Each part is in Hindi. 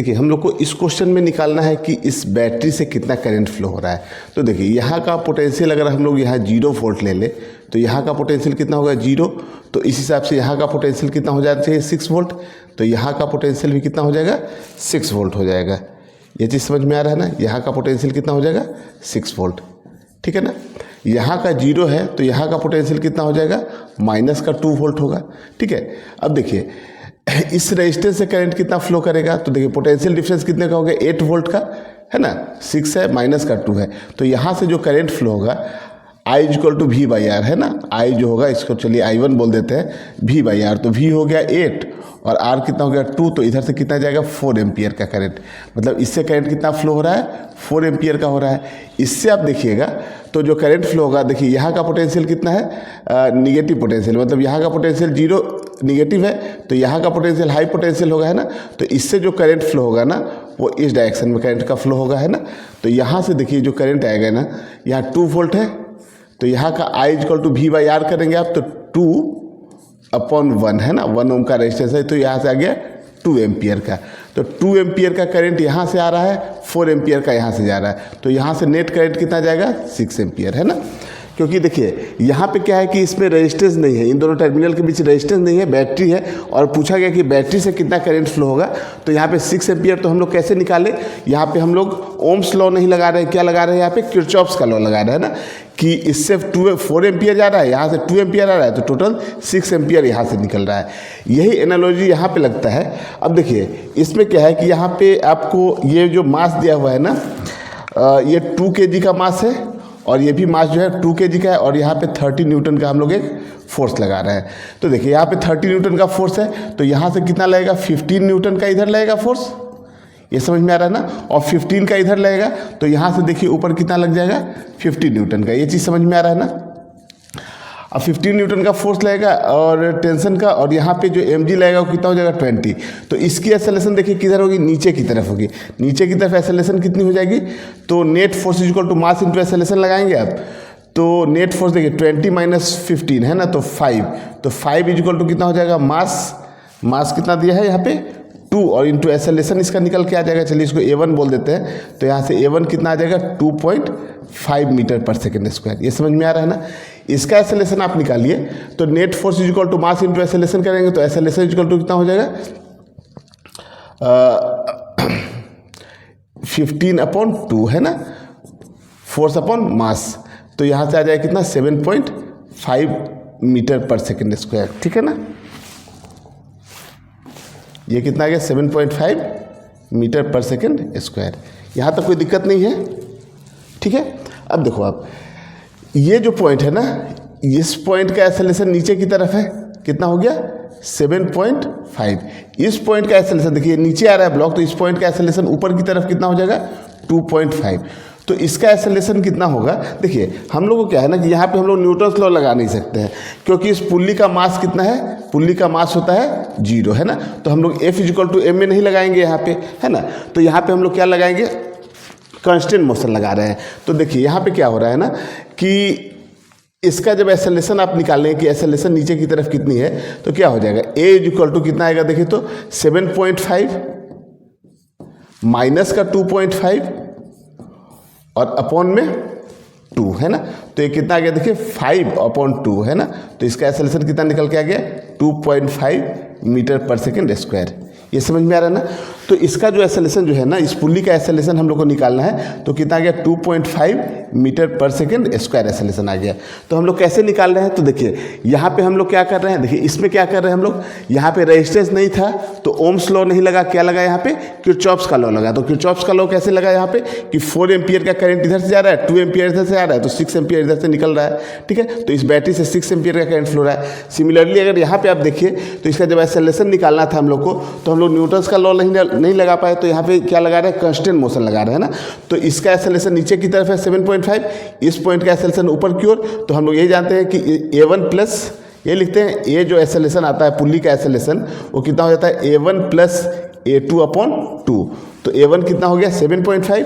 देखिए हम लोग को इस क्वेश्चन में निकालना है कि इस बैटरी से कितना करंट फ्लो हो रहा है। तो देखिए यहाँ का पोटेंशियल अगर हम लोग यहाँ 0 वोल्ट ले ले तो यहाँ का पोटेंशियल कितना होगा 0। तो इस हिसाब से यहाँ का पोटेंशियल कितना हो जाना चाहिए 6 वोल्ट। तो यहाँ का पोटेंशियल भी कितना हो जाएगा 6 वोल्ट हो जाएगा। ये चीज़ समझ में आ रहा है ना। यहाँ का पोटेंशियल कितना हो जाएगा 6 वोल्ट, ठीक है ना। यहाँ का 0 है तो यहाँ का पोटेंशियल कितना हो जाएगा -2 वोल्ट होगा, ठीक है। अब देखिए इस रेजिस्टेंस से करंट कितना फ्लो करेगा। तो देखिए पोटेंशियल डिफरेंस कितने का हो गया 8 वोल्ट का, है ना। 6 है -2 है। तो यहाँ से जो करंट फ्लो होगा I = V/R, है ना। I जो होगा इसको चलिए I1 बोल देते हैं, V/R। तो V हो गया 8 और R कितना हो गया 2। तो इधर से कितना जाएगा 4 एम्पियर का करंट। मतलब इससे करंट कितना फ्लो हो रहा है 4 एम्पियर का हो रहा है। इससे आप देखिएगा तो जो करंट फ्लो होगा, देखिए यहाँ का पोटेंशियल कितना है निगेटिव पोटेंशियल, मतलब यहाँ का पोटेंशियल 0 निगेटिव है तो यहाँ का पोटेंशियल हाई पोटेंशियल होगा, है ना। तो इससे जो करंट फ्लो होगा ना वो इस डायरेक्शन में करंट का फ्लो होगा, है ना। तो यहाँ से देखिए जो करंट आएगा ना, यहाँ 2 वोल्ट है तो यहाँ का I = V/R करेंगे आप तो 2/1, है ना। 1 ओम का रेजिस्टेंस है तो यहाँ से आ गया 2 एम्पियर का। तो 2 एम्पियर का करंट यहाँ से आ रहा है, 4 एम्पियर का यहाँ से जा रहा है। तो यहाँ से नेट करंट कितना जाएगा 6 एम्पियर, है ना। क्योंकि देखिए यहाँ पे क्या है कि इसमें रेजिस्टेंस नहीं है, इन दोनों टर्मिनल के बीच रेजिस्टेंस नहीं है, बैटरी है। और पूछा गया कि बैटरी से कितना करंट फ्लो होगा। तो यहाँ पे 6 एम्पियर तो हम लोग कैसे निकाले, यहाँ पे हम लोग ओम्स लॉ नहीं लगा रहे हैं, क्या लगा रहे हैं यहाँ पे किरचॉफ्स का लॉ लगा रहे हैं ना, कि इससे 4 एम्पियर जा रहा है, यहाँ से 2 एम्पियर आ रहा है तो टोटल 6 एम्पियर यहाँ से निकल रहा है। यही एनालॉजी यहाँ पे लगता है। अब देखिए इसमें क्या है कि यहाँ पे आपको ये जो मास दिया हुआ है ना, ये 2 kg का मास है और ये भी मास जो है 2 kg का है और यहाँ पे 30 न्यूटन का हम लोग एक फोर्स लगा रहे हैं। तो देखिए यहाँ पे 30 न्यूटन का फोर्स है तो यहाँ से कितना लगेगा 15 न्यूटन का इधर लगेगा फोर्स, ये समझ में आ रहा है ना। और 15 का इधर लगेगा तो यहाँ से देखिए ऊपर कितना लग जाएगा 50 न्यूटन का, ये चीज़ समझ में आ रहा है ना। अब 15 न्यूटन का फोर्स लगेगा और टेंशन का, और यहाँ पे जो mg लगेगा वो कितना हो जाएगा 20। तो इसकी एक्सेलरेशन देखिए किधर होगी, नीचे की तरफ होगी। नीचे की तरफ एक्सेलरेशन कितनी हो जाएगी, तो नेट फोर्स = मास × एक्सेलरेशन लगाएंगे आप। तो नेट फोर्स देखिए 20 - 15 है ना, तो 5। तो 5 = कितना हो जाएगा मास कितना दिया है यहाँ पे 2 और इंटू एक्सेलरेशन इसका निकल के आ जाएगा। चलिए इसको A1 बोल देते हैं। तो यहाँ से A1 कितना आ जाएगा 2.5 मीटर/सेकंड²। ये समझ में आ रहा है ना। इसका एक्सेलरेशन आप निकालिए तो नेट फोर्स = मास × एक्सेलरेशन करेंगे तो एक्सेलरेशन = कितना हो जाएगा 15/2, है ना, फोर्स अपॉन मास। तो यहाँ से आ जाएगा कितना 7.5 मीटर/सेकंड², ठीक है ना। ये कितना आ गया 7.5 मीटर/सेकंड²। यहाँ तक कोई दिक्कत नहीं है, ठीक है। अब देखो आप ये जो पॉइंट है ना, इस पॉइंट का एक्सेलरेशन नीचे की तरफ है, कितना हो गया 7.5। इस पॉइंट का एक्सेलरेशन देखिए नीचे आ रहा है ब्लॉक, तो इस पॉइंट का एक्सेलरेशन ऊपर की तरफ कितना हो जाएगा 2.5। तो इसका एक्सेलरेशन कितना होगा, देखिए हम लोग को क्या है ना कि यहाँ पे हम लोग न्यूटन्स लॉ लगा नहीं सकते हैं क्योंकि इस पुल्ली का मास कितना है, पुल्ली का मास होता है 0, है ना। तो हम लोग F = m में नहीं लगाएंगे यहाँ पे, है ना। तो यहाँ पे हम लोग क्या लगाएंगे कांस्टेंट मोशन लगा रहे हैं। तो देखिए यहाँ पे क्या हो रहा है ना कि इसका जब एक्सेलरेशन आप निकालें कि एक्सेलरेशन नीचे की तरफ कितनी है तो क्या हो जाएगा A = कितना आएगा देखिए तो 7.5 माइनस का 2.5 और अपॉन में 2, है ना। तो ये कितना आ गया देखिए 5/2, है ना। तो इसका एक्सेलरेशन कितना निकल के आ गया 2.5 मीटर/सेकंड²। ये समझ में आ रहा है ना। तो इसका जो एक्सेलरेशन जो है ना, इस पुल्ली का एक्सेलरेशन हम लोग को निकालना है तो कितना आ गया 2.5 मीटर/सेकंड² एक्सेलरेशन आ गया। तो हम लोग कैसे निकाल रहे हैं, तो देखिए यहाँ पे हम लोग क्या कर रहे हैं, देखिए इसमें क्या कर रहे हैं हम लोग, यहाँ पे रेजिस्टेंस नहीं था तो ओम्स लॉ नहीं लगा, क्या लगा यहाँ पे किरचॉफ्स का लॉ लगा। तो किरचॉफ्स का लॉ कैसे लगा यहाँ पे कि 4 एम्पियर का करंट इधर से जा रहा है, 2 एम्पियर इधर से आ रहा है तो 6 एम्पियर इधर से निकल रहा है, ठीक है। तो इस बैटरी से 6 एम्पियर का करंट फ्लो रहा है। सिमिलरली अगर यहाँ पे आप देखिए तो इसका जब एक्सेलरेशन निकालना था हम लोग को तो हम लोग न्यूटन्स का लॉ नहीं लगा पाए, तो यहाँ पे क्या लगा रहे हैं कांस्टेंट मोशन लगा रहे हैं ना। तो इसका एक्सेलरेशन नीचे की तरफ है 7.5, इस पॉइंट का एक्सेलरेशन ऊपर की ओर। तो हम लोग यही जानते हैं कि A1 प्लस ये लिखते हैं, ये जो एक्सेलरेशन आता है पुल्ली का एक्सेलरेशन वो कितना हो जाता है A1 + A2/2। तो A1 कितना हो गया 7.5,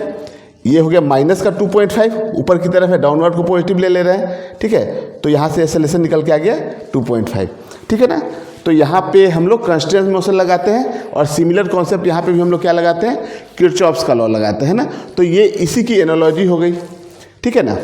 ये हो गया माइनस का 2.5, ऊपर की तरफ है डाउनवर्ड को पॉजिटिव ले रहे हैं, ठीक है। तो यहाँ से एक्सेलरेशन निकल के आ गया 2.5, ठीक है ना। तो यहाँ पे हम लोग कंस्ट्रेंट मोशन लगाते हैं और सिमिलर कॉन्सेप्ट यहाँ पे भी हम लोग क्या लगाते हैं, किरचॉफ्स का लॉ लगाते हैं ना। तो ये इसी की एनालॉजी हो गई, ठीक है ना।